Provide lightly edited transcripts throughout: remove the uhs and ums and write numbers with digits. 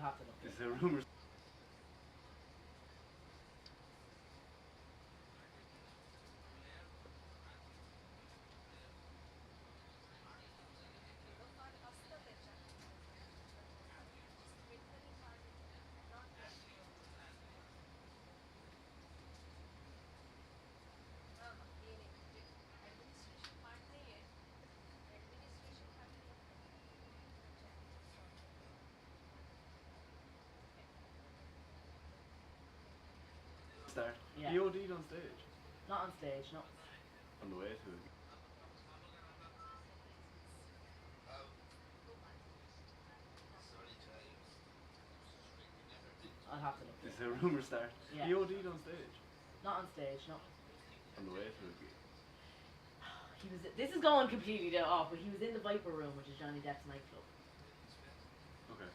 have to look. Is there rumours? Start. Yeah. He OD'd on stage. Not on stage, no. On the way to it. I'll have to look. Is there rumours start? Yeah. He OD'd on stage. Not on stage, no. On the way to it. He was. This is going completely off, but he was in the Viper Room, which is Johnny Depp's nightclub. Okay.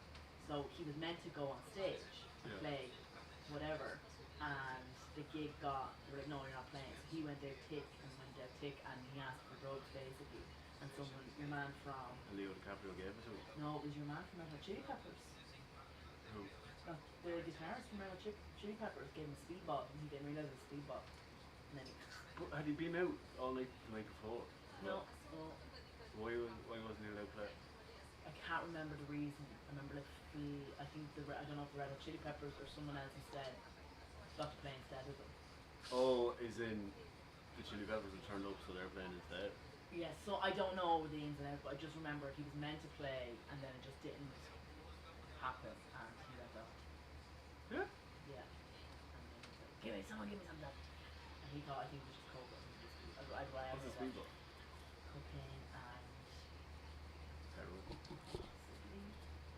So he was meant to go on stage and play whatever, and the gig got. They were like, no, you're not playing. So he went out tick and he asked for drugs basically. And someone, your man from. And Leo DiCaprio gave it to him. No, it was your man from Red Hot Chili Peppers. Who? The guitarist from Red Hot Chili Peppers gave him a speedball, and he didn't realise it was a speedball. And then he. But had he been out all night the night before? No. Why wasn't he allowed to play? I can't remember the reason. I remember like I think I don't know if the Red Hot Chili Peppers or someone else instead got to play instead of them. Oh, is in the Chili Peppers had turned up, so they're playing instead. Yeah, so I don't know the ins and outs, but I just remember he was meant to play and then it just didn't happen and he went out. Yeah? Yeah. And then he was like, give me some of that. And he thought, I think it was just coke. What's the speedball? Cocaine and Heroin. cigarette.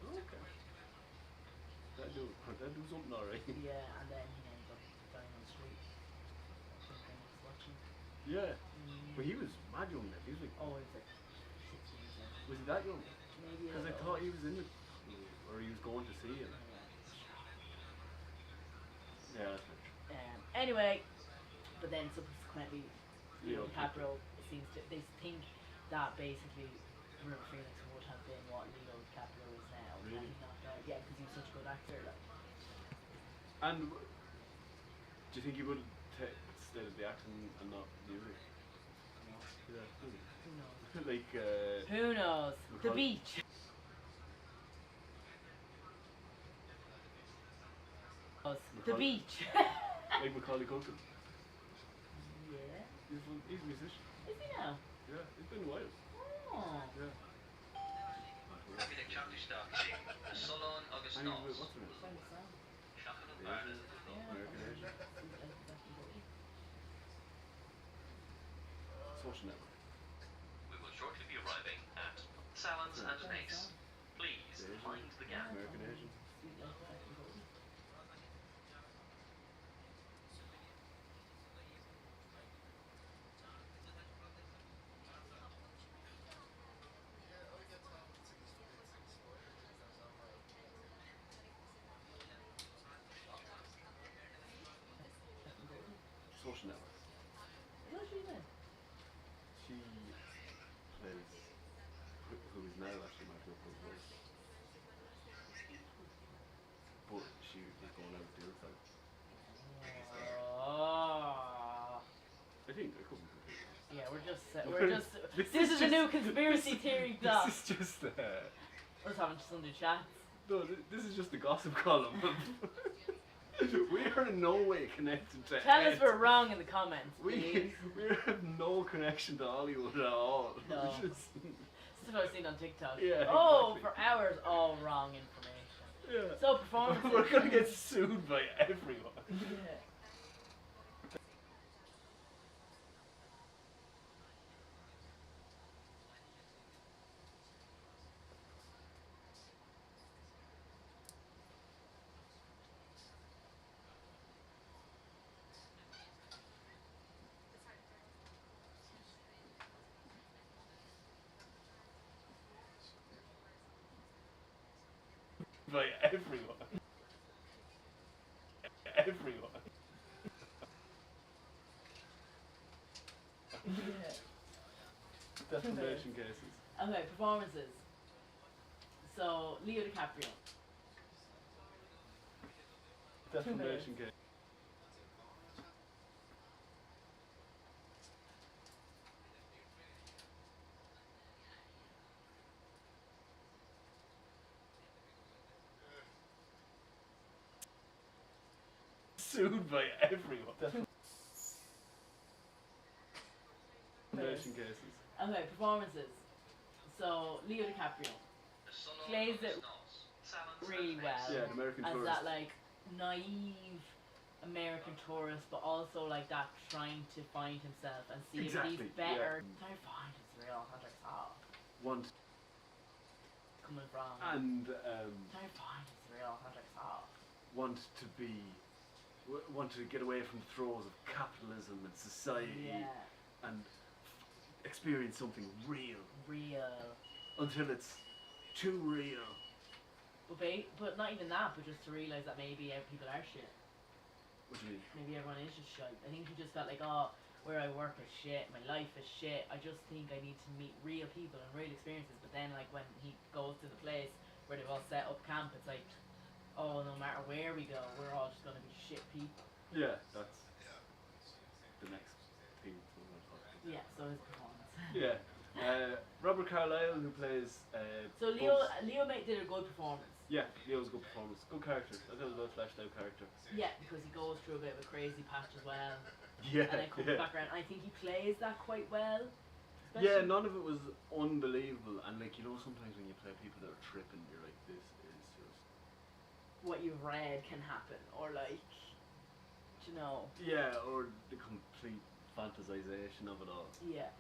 Oh, okay. That'd do something alright. Yeah, and then he ended up dying on the street. I think I was watching. Yeah. But he was mad young then. He was like, Oh, it was like 16 years old. was he that young? Maybe. Because I thought he was in the, or he was going to see it. Yeah, that's right. Anyway, but then subsequently, Leo DiCaprio seems to. They think that basically River Phoenix would have been what Leo DiCaprio is now. Really? And he's not there. Yeah, because he was such a good actor. Like. And do you think he would have stayed at the acting and not the music? Yeah, Who knows? like, Who knows? The beach. The beach. Like Macaulay Culkin. Yeah. He's a musician. Is he now? Yeah, it's been a while. Oh. Yeah. Salon agus And Nos. what's her name? Shachan of Asian. Ireland. American Asian. Social network. We will shortly be arriving at Salads and Eggs. Please Asian. mind the gap. American Asian. Social network. What's she then? She plays who is now actually my girlfriend's voice. But she is going out the other side. Oh. I think I couldn't completely. Yeah, we're just. This is a new conspiracy theory plot. This is just We're just having Sunday chats. no. This is just the gossip column. We are in no way connected to. Tell us we're wrong in the comments, We please. have no connection to Hollywood at all. No. We're just, This is what I've seen on TikTok. Yeah, Oh, exactly. for hours, all wrong information. yeah. So performances. We're gonna get sued by everyone. Yeah. By everyone. Everyone. Yeah. Defamation cases. Okay, performances. So Leo DiCaprio. Defamation case. Sued by everyone. Defamation cases. Okay, performances. So Leo DiCaprio The sun plays on it his nose. Salons really and well. Yeah, an American as tourist. that like naive American tourist, but also like that trying to find himself and see if Exactly, he's better. yeah. Trying to find his real authentic self. Want Coming from. and Trying to find his real authentic self. want to be, want to get away from the throes of capitalism and society Yeah. and experience something real Real. until it's too real. But not even that, but just to realise that maybe people are shit. What do you mean? Maybe everyone is just shite. I think he just felt like, oh, where I work is shit, my life is shit. I just think I need to meet real people and real experiences. But then, like, when he goes to the place where they've all set up camp, it's like, oh, no matter where we go, we're all just gonna be shit people. Yeah, that's the next thing we're going to talk about. Yeah, so his performance. Yeah. Robert Carlyle, who plays. So Bugs. Leo did a good performance. Yeah, Leo's a good performance. Good character. I thought it was a well fleshed out character. Yeah, because he goes through a bit of a crazy patch as well. Yeah. And then comes back around. I think he plays that quite well. Yeah, none of it was unbelievable. And, like, you know, sometimes when you play people that are tripping, you're like, this is just. What you've read can happen, or like, you know. Yeah, or the complete fantasization of it all. Yeah.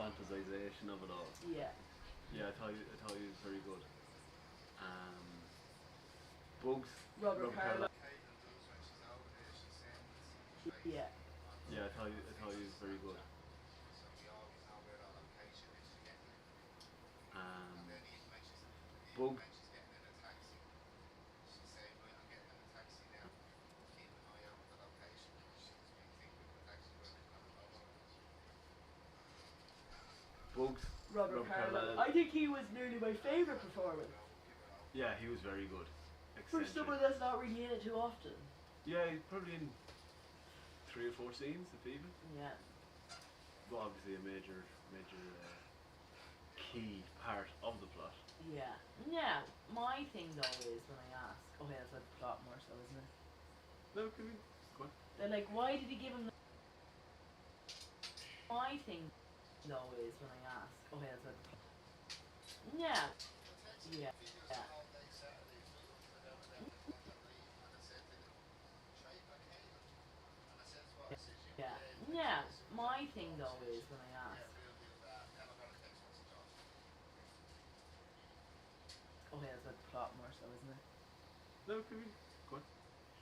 romanticization of it all. Yeah. Yeah, I thought he was very good. Bugs. Robert Carlyle. Yeah. Yeah, I thought he was very good. Bugs. Bugs. Robert Carlyle. I think he was nearly my favourite performance. Yeah, he was very good. For someone that's not really in it too often. Yeah, he's probably in 3 or 4 scenes, if even. Yeah. But obviously a major key part of the plot. Yeah. Now, my thing though is when I ask, okay, that's about the plot more so, isn't it? No, can we? Go on. They're like, why did he give him the... My thing though is when I ask, okay, that's about the plot. Yeah. Yeah. Yeah. Yeah. Now, my thing though is when I ask, okay, that's about the plot more so, isn't it? No, can we? Go on.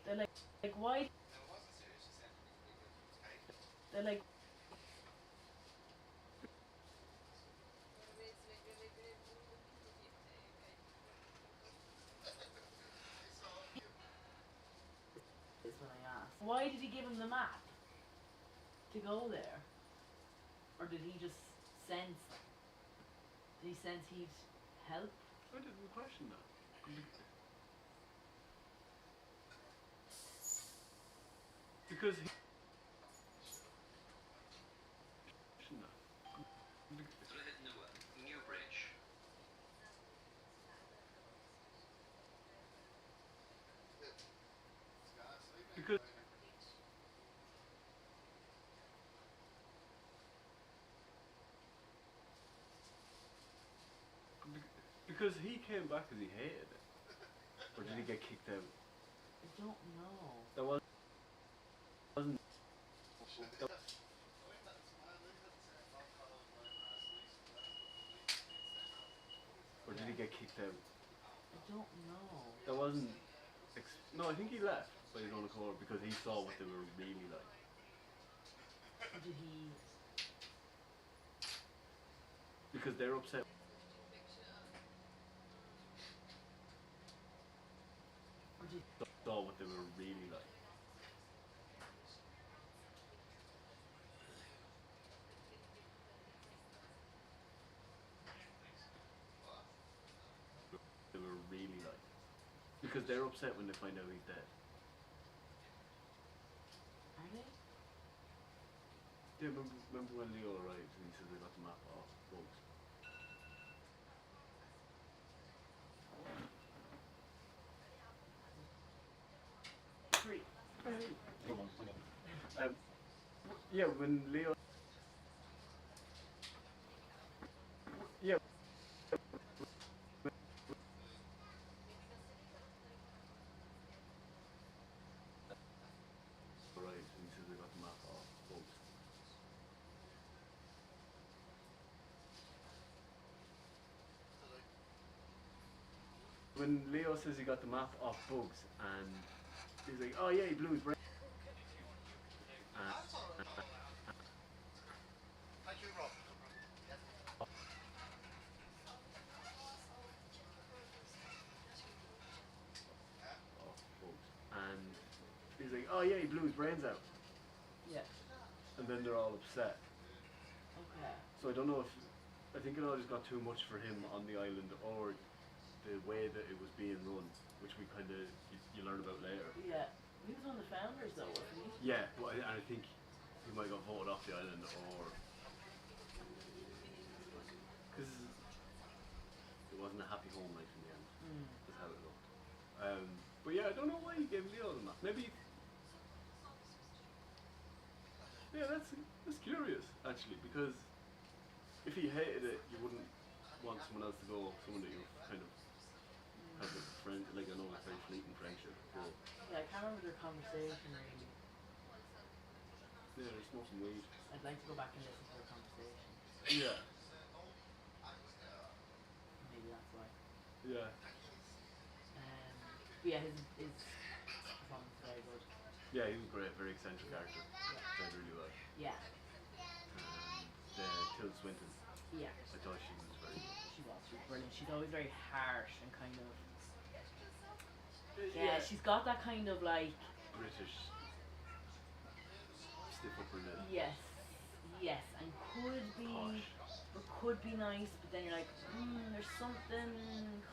They're like why? They're like. Is when I ask, why did he give him the map to go there, or did he just sense? Did he sense he'd help? I didn't question that. Because he... New bridge. Because... Because he came back because he hated it. Or did he get kicked out? I don't know. That wasn't... Or did he get kicked out? I don't know. That wasn't... No, I think he left by his own accord because he saw what they were really like. Or did he? Because they're upset. Or did? Saw what they were really like. They were really like. Because they're upset when they find out he's dead. Are they? Yeah, remember when Leo arrives and he says they got the map off Bugs? Three. Yeah, when Leo... Yeah. Arrives and he says they got the map off Bugs. When Leo says he got the map off Bugs and he's like, oh yeah, he blew his brain. Thank you, Rob. Off Bugs. And he's like, oh yeah, he blew his brains out. Yeah. And then they're all upset. Okay. So I don't know if... I think it all just got too much for him on the island, or the way that it was being run, which we kind of... You learn about later. Yeah. He was one of the founders though, wasn't he? Yeah, but I think he might have got voted off the island, or... Because it wasn't a happy home life in the end. That's how it looked. But yeah, I don't know why he gave Leo the map. Maybe... Yeah, that's curious, actually, because if he hated it, you wouldn't want someone else to go, someone that you kind of have a friend, like I know it's very fleeting friendship, but... Yeah, I can't remember their conversation really. Yeah, they're smoking weed. I'd like to go back and listen to their conversation. Yeah. Maybe that's why. Yeah. But yeah, his performance is very good. Yeah, he was great. Very eccentric character. Yeah. Played really well. Yeah. Tilda Swinton. Yeah. I thought she was very good. She was brilliant. She's always very harsh and kind of. Yeah, she's got that kind of like. British stiff upper lip. Yes. Yes, and Posh. could be nice, but then you're like, there's something.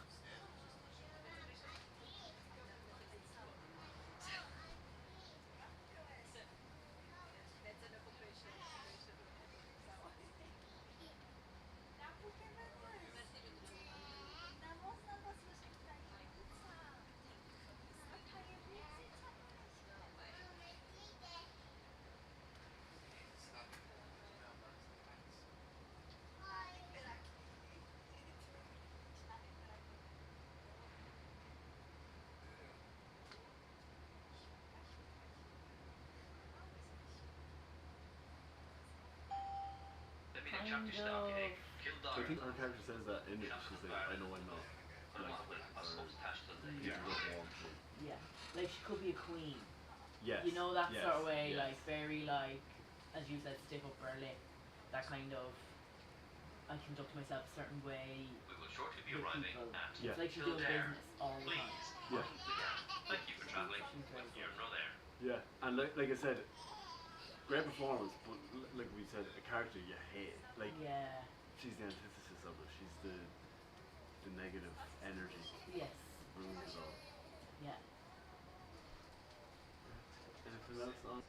Kind of. I think her character says that in it. She's like, I know I'm not like her. Yeah. Yeah, like she could be a queen. Yes. You know, that yes, sort of way, yes. like very like, as you said, stiff upper lip. That kind of. I conduct myself a certain way. We will shortly be with arriving people. at It's like she's doing Kildare. business all the time. Please, Yeah. thank you for travelling She's very with your good. brother. Yeah, and like I said, great performance, but like we said, a character you hate. Like Yeah. she's the antithesis of it. She's the negative energy. Yes. Ruins it all. Yeah. Anything else on?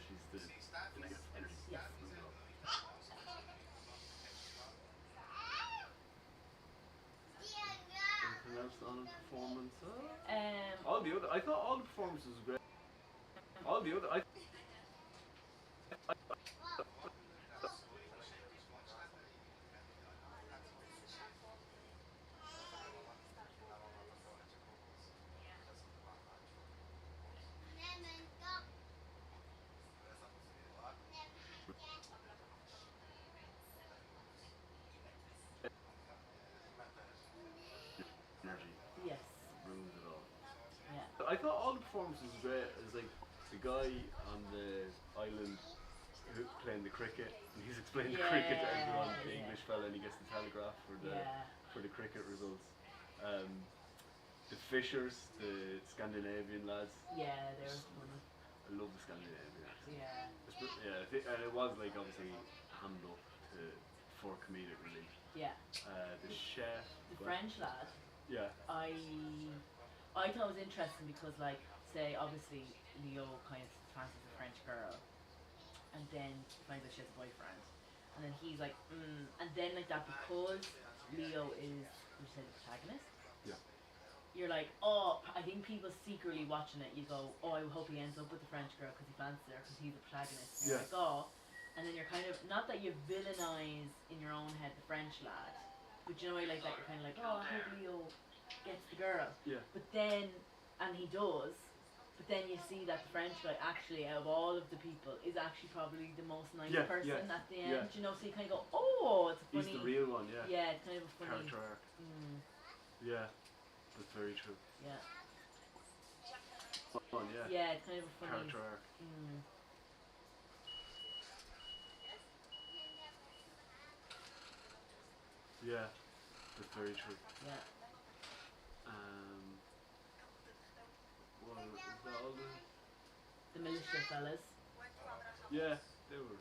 She's the negative energy. Yes. Ruins it all. Anything else on performance? I thought all the performances were great. All the other, energy Yes. ruins it all. Yeah. I thought all the performances were great. It was like the guy on the island who playing the cricket, and he's explaining the cricket to everyone. The English fella, and he gets the telegraph for the cricket results. The Fishers, the Scandinavian lads. Yeah, they were funny. I love the Scandinavians. Yeah. Yeah, and it was like obviously hammed up for comedic relief. Yeah. The chef. The French lad. Yeah. I thought it was interesting because, like, say, obviously Leo kind of fancies a French girl, and then finds out she has a boyfriend, and then he's like, and then like that because Leo is, would you say, the protagonist? Yeah. You're like, oh, I think people secretly watching it, you go, oh, I hope he ends up with the French girl because he fancies her because he's the protagonist. And you're like, oh, and then you're kind of, not that you villainize in your own head the French lad, but you know, like that, you're kind of like, oh, I hope Leo gets the girl. Yeah. But then, and he does, but then you see that the French guy actually, out of all of the people, is actually probably the most nice person at the end. You know, so you kind of go, oh, it's a funny. He's the real one, yeah. Yeah, it's kind of a funny character arc. Yeah, that's very true. Yeah. Fun, yeah. Yeah, it's kind of a funny character arc. Yeah, that's very true. Yeah. What is that all The militia fellas. Yeah, they were.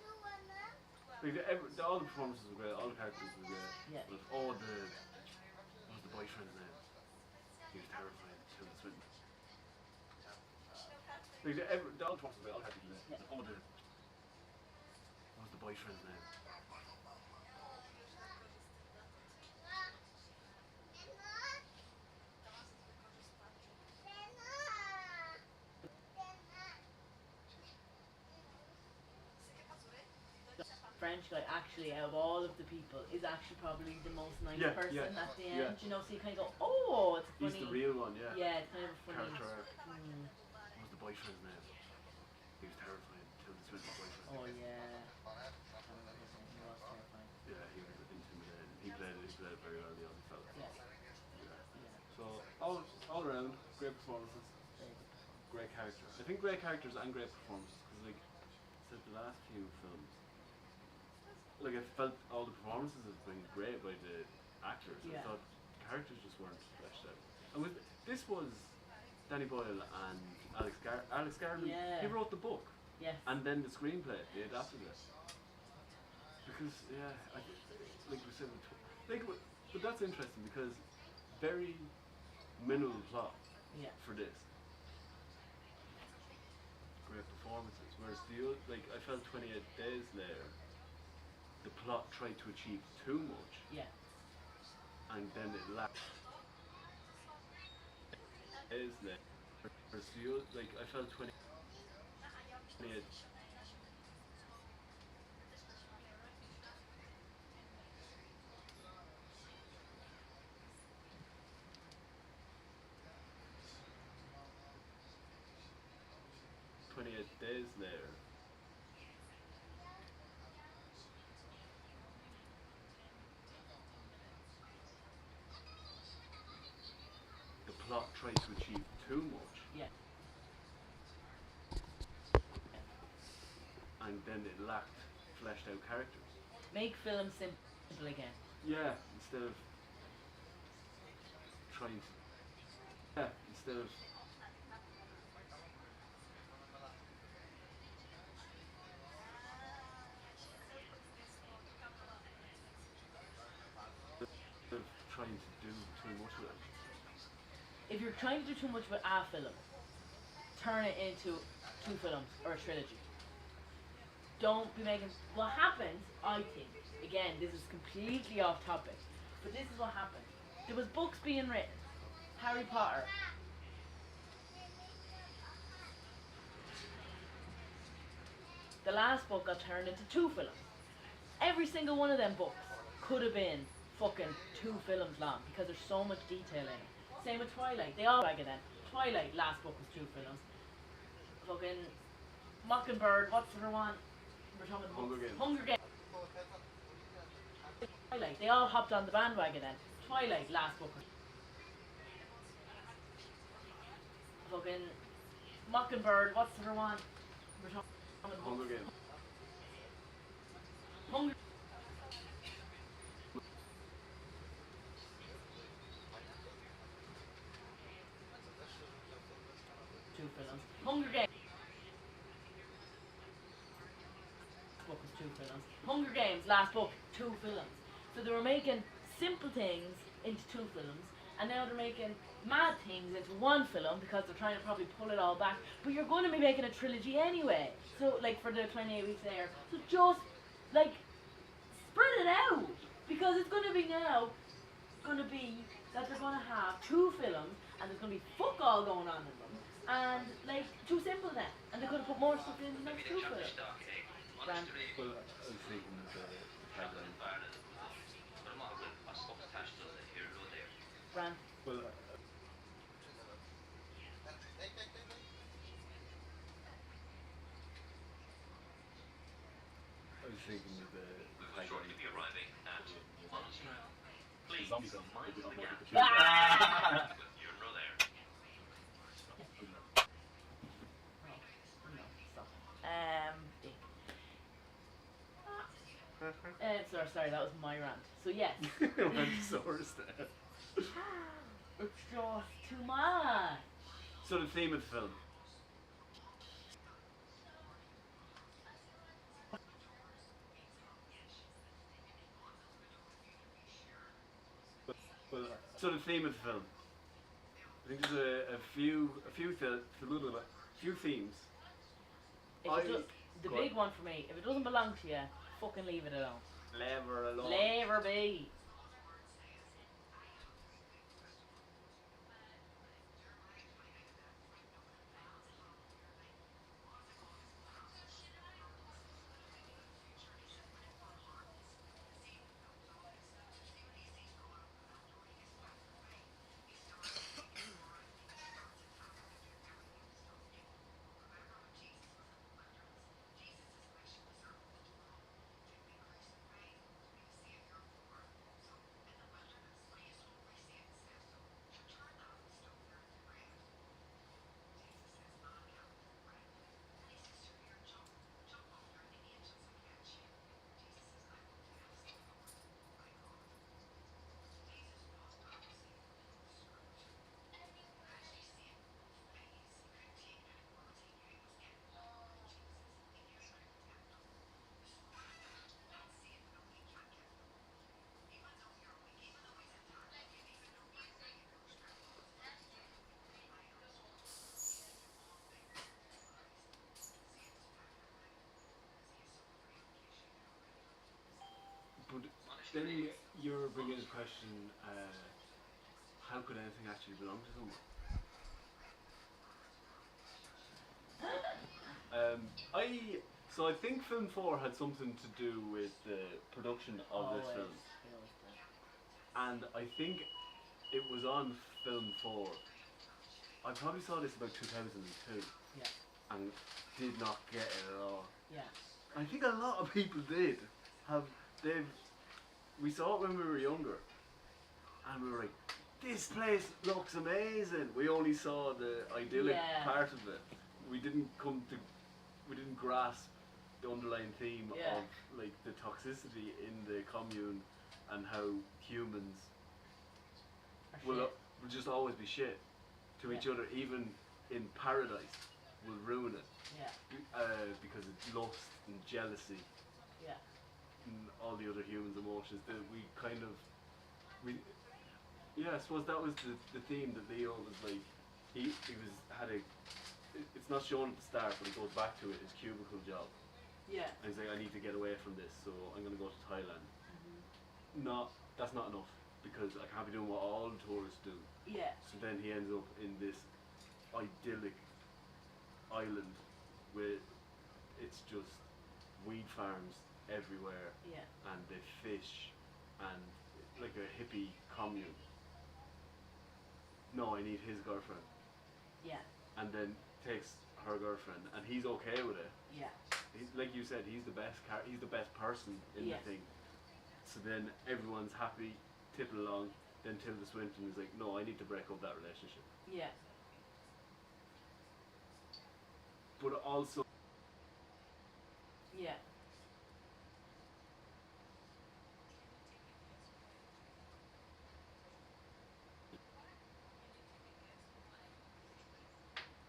Like all the performances were great, all the characters were great. Yeah. But what was the boyfriend's name? He was terrifying. Tilda Swinton. Like all the performances were great, all the characters were great. Yeah. What was the boyfriend's name? French guy actually, out of all of the people, is actually probably the most nice person at the end. You know, so you kind of go, oh, it's funny. He's the real one, yeah. Yeah, it's kind of a funny. Character arc. What was the boyfriend's name? He was terrifying. until the 25th. Oh yeah. I remember his name. He was terrifying. Yeah, he was intimidating. He played it very early on, he felt. Yeah. Yeah. Yeah. So all around, great performances, Very good performance. great characters. I think great characters and great performances because like I said, the last few films, like I felt all the performances have been great by the actors. Yeah. I thought characters just weren't fleshed out. And this was Danny Boyle and Alex Garland. Yeah. He wrote the book Yes. and then the screenplay. They adapted it. Because yeah, like we said, but that's interesting because very minimal plot Yeah. for this. Great performances. Whereas like I felt 28 Days Later, the plot tried to achieve too much Yeah. and then it lacked. Days Later, whereas like I felt 28 Days Later. The plot tried to achieve too much Yeah. and then it lacked fleshed out characters. Make film simple again. Yeah, instead of trying to. Yeah, instead of. Of trying to do too much with it. If you're trying to do too much with a film, turn it into 2 films or a trilogy. Don't be making. What happens, I think, again, this is completely off topic, but this is what happened. There was books being written. Harry Potter. The last book got turned into 2 films. Every single one of them books could have been fucking 2 films long because there's so much detail in it. Same with Twilight. They all like it then. Twilight, last book was 2 films. Fucking Mockingbird, what's the other one? We're talking about Hunger Games. Hunger Games. Twilight. They all hopped on the bandwagon then. Twilight, last book was fucking Mockingbird, what's the other one? We're talking about Hunger Games. Hunger 2 films. Hunger Games. Book was 2 films. Hunger Games, last book, 2 films. So they were making simple things into 2 films, and now they're making mad things into 1 film because they're trying to probably pull it all back. But you're going to be making a trilogy anyway. So, like, for the 28 weeks there. So just, like, spread it out. Because it's going to be now, going to be that they're going to have 2 films, and there's going to be fuck all going on in them. And, like, too simple then. And they could have put more stuff in the next 2 films. Grand. Well, I was thinking the tagline. Brand. Well, I was thinking the Shortly be arriving at Monastery. Please Zombies mind the gap. Ah! You're no there. Sorry, that was my rant. So yes, Rhinoceros there. it's just too much. So the theme of the film. Well, so the theme of the film. I think there's a few themes. If it does, the big one for me, if it doesn't belong to you, fucking leave it alone. Leave her alone. Leave her be. then you're bringing into question, how could anything actually belong to someone? I think film 4 had something to do with the production of this film, They always do. and I think it was on film 4. I probably saw this about 2002 Yeah. and did not get it at all. Yeah. I think a lot of people did have. We saw it when we were younger, and we were like, "This place looks amazing." We only saw the idyllic part of it. We didn't grasp the underlying theme of like the toxicity in the commune and how humans will just always be shit to each other, even in paradise, will ruin it. Yeah. Because it's lust and jealousy. Yeah. And all the other humans' emotions that we kind of I suppose that was the theme that Leo was like. It's not shown at the start, but it goes back to it, his cubicle job. Yeah. And he's like, I need to get away from this, so I'm going to go to Thailand. Mm-hmm. That's not enough, because I can't be doing what all the tourists do. Yeah. So then he ends up in this idyllic island where it's just weed farms everywhere. Yeah. And they fish and like a hippie commune. No, I need his girlfriend. Yeah. And then takes her girlfriend, and he's okay with it. Yeah. He's, like you said, he's the best person in the thing. So then everyone's happy, tipping along. Then Tilda Swinton is like, no, I need to break up that relationship. Yeah. But also, yeah.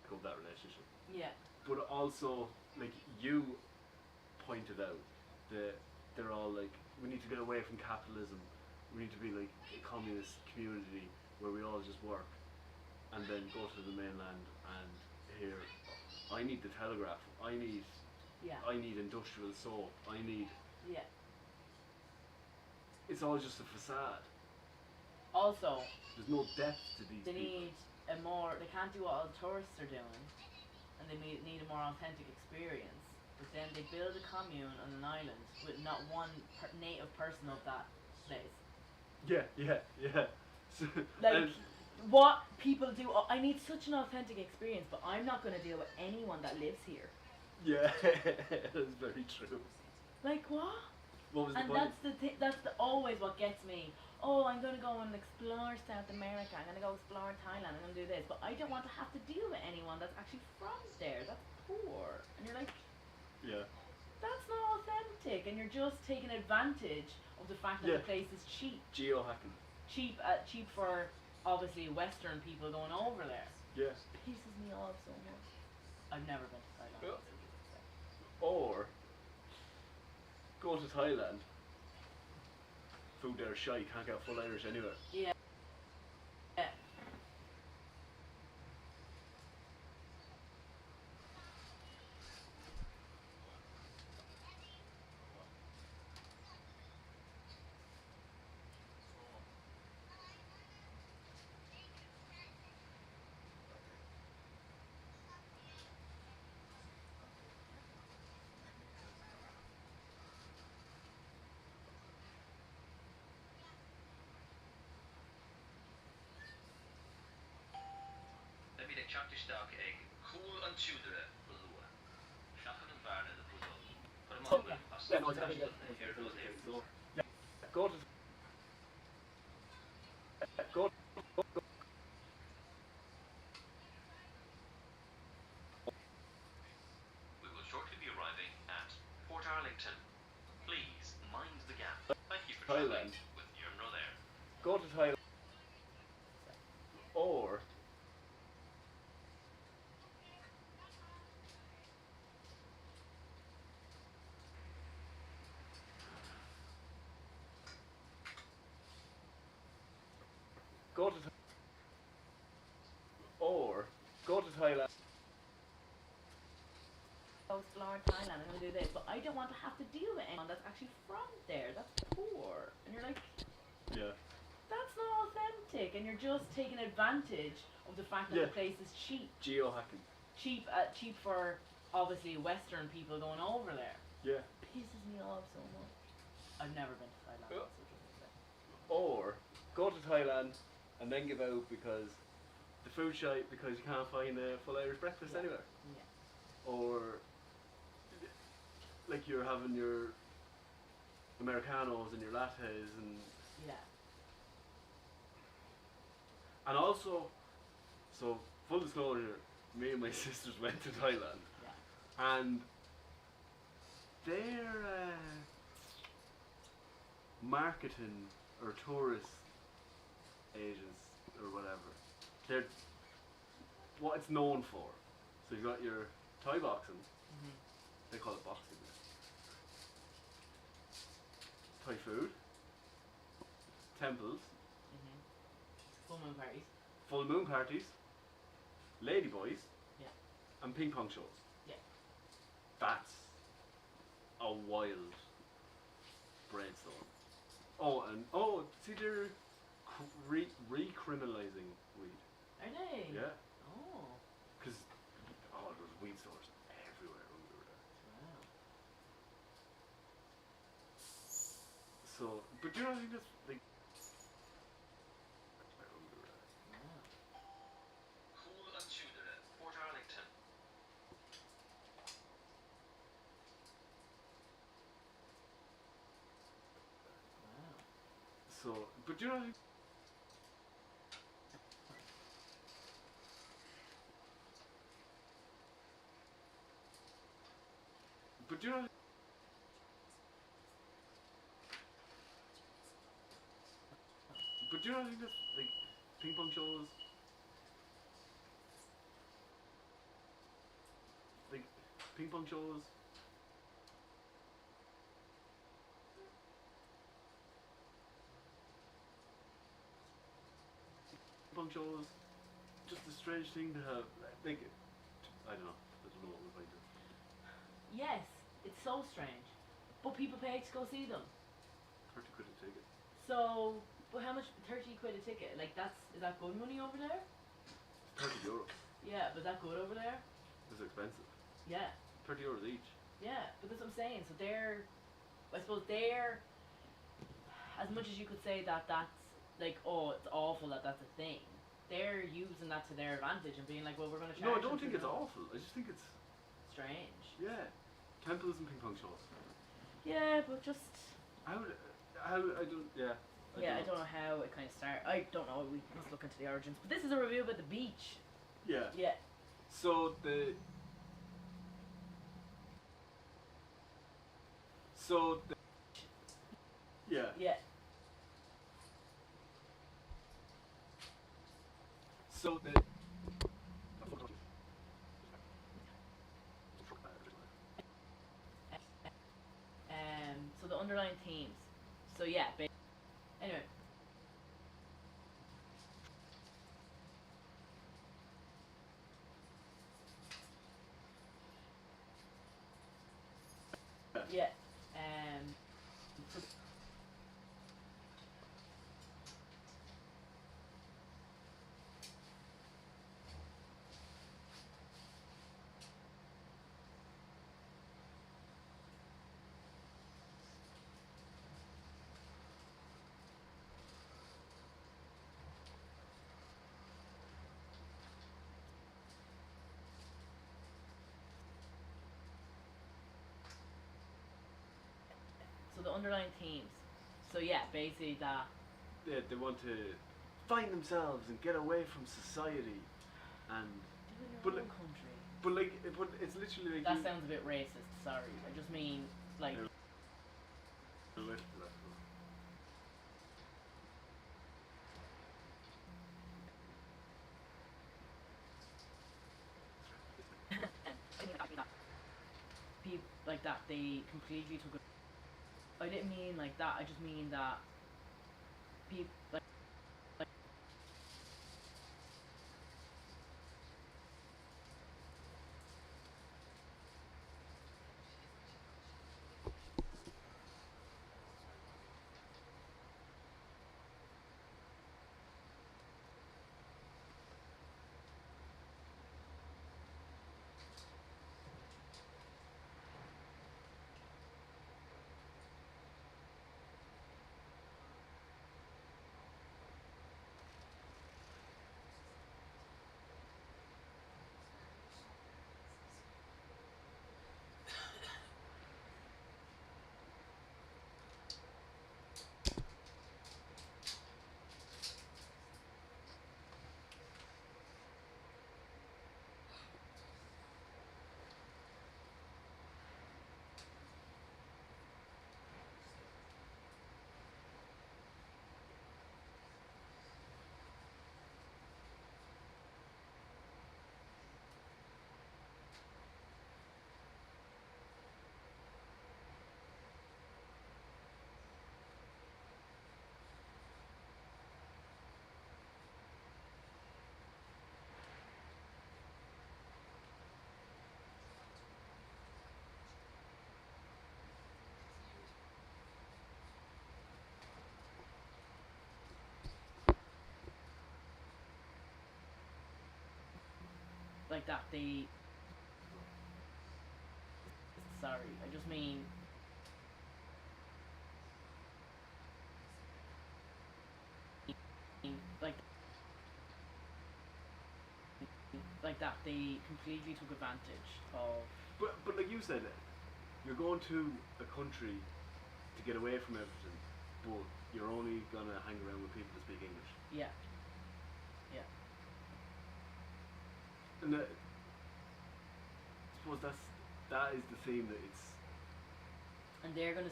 break up that relationship. Yeah. But also, like you pointed out, that they're all like, we need to get away from capitalism. We need to be like a communist community where we all just work, and then go to the mainland and hear, I need the telegraph. I need industrial soap. I need. Yeah. It's all just a facade. Also, there's no depth to these they people. Need a more. They can't do what all the tourists are doing, and they need a more authentic experience. But then they build a commune on an island with not one native person of that place. Yeah. So, like, what people do, I need such an authentic experience, but I'm not going to deal with anyone that lives here. Yeah, that's very true. Like, what? What was and the point? that's always what gets me. Oh, I'm going to go and explore South America, I'm going to go explore Thailand, I'm going to do this, but I don't want to have to deal with anyone that's actually from there, that's poor. And you're like, yeah, that's not authentic, and you're just taking advantage of the fact that the place is cheap. Geo-hacking. Cheap for, obviously, Western people going over there. Yeah. It pisses me off so much. I've never been to Thailand. Or go to Thailand. Food there is shy, can't get full Irish anywhere. Yeah. Yeah. Maybe the Chaktistak egg. Cool and tudere. Blue. Shachen and Varna the Buddha. Put them on with us. Here goes there. Go to. Go. We will shortly be arriving at Port Arlington. Please mind the gap. Thank you for traveling with Yumro there. Go to Thailand. Or go to Thailand. go explore in Thailand, I'm gonna do this, but I don't want to have to deal with anyone that's actually from there, that's poor. And you're like, Yeah. that's not authentic, and you're just taking advantage of the fact that Yeah. the place is cheap. Geohacking. Cheap for obviously Western people going over there. Yeah. Pisses me off so much. I've never been to Thailand, Yeah. so just say. Or go to Thailand and then give out because the food's shite because you can't find a full Irish breakfast Yeah. anywhere. Yeah. Or like you're having your Americanos and your lattes Yeah. and also, so full disclosure, me and my sisters went to Thailand Yeah. and their marketing or tourist agents or whatever, they're what it's known for. So you've got your Thai boxing, Mhm. they call it boxing there. Thai food, temples, Mhm. Full moon parties. full moon parties, ladyboys, Yeah. and ping pong shows. Yeah. That's a wild brainstorm. Oh, and see they're recriminalizing weed. Are they? Yeah, Oh. because there was weed stores everywhere when we were there. Wow. So, but do you know, I think that's like when we were there. Wow. Cool and Tudor, Port Arlington. Wow. So, but do you know, I think but do you know, but do you know, I think that's like ping pong shows, like ping pong shows. Ping pong shows, just a strange thing to have. Like, I don't know what we're going to do. Yes, it's so strange. But people pay to go see them. 30 quid a ticket. So, but how much? 30 quid a ticket. Like is that good money over there? 30 euros. Yeah, but is that good over there? It's expensive. Yeah. 30 euros each. Yeah, but that's what I'm saying. So I suppose they're, as much as you could say that that's like, oh, it's awful that that's a thing. They're using that to their advantage and being like, well, we're going to charge. No, I don't them think for it's the- awful. I just think it's Strange. yeah. Temples and ping pong shows. Yeah, but just. How I don't yeah. I don't know how it kind of started. I don't know. We must look into the origins. But this is a review about the beach. Yeah. Yeah. So the yeah. Yeah. So the So the underlying themes. So yeah. Anyway. Yeah. So the underlying themes. So yeah, basically that. they want to find themselves and get away from society and Do in your But own like- country. but it's literally like That you- sounds a bit racist. Sorry, I just mean like. Yeah. People like that, they completely took it. I didn't mean like that. I just mean that people like like that they. Sorry, I just mean. Like. Like that they completely took advantage of. But like you said, you're going to a country to get away from everything, but you're only gonna hang around with people that speak English. Yeah. Yeah. And I suppose that is the theme that it's. And they're gonna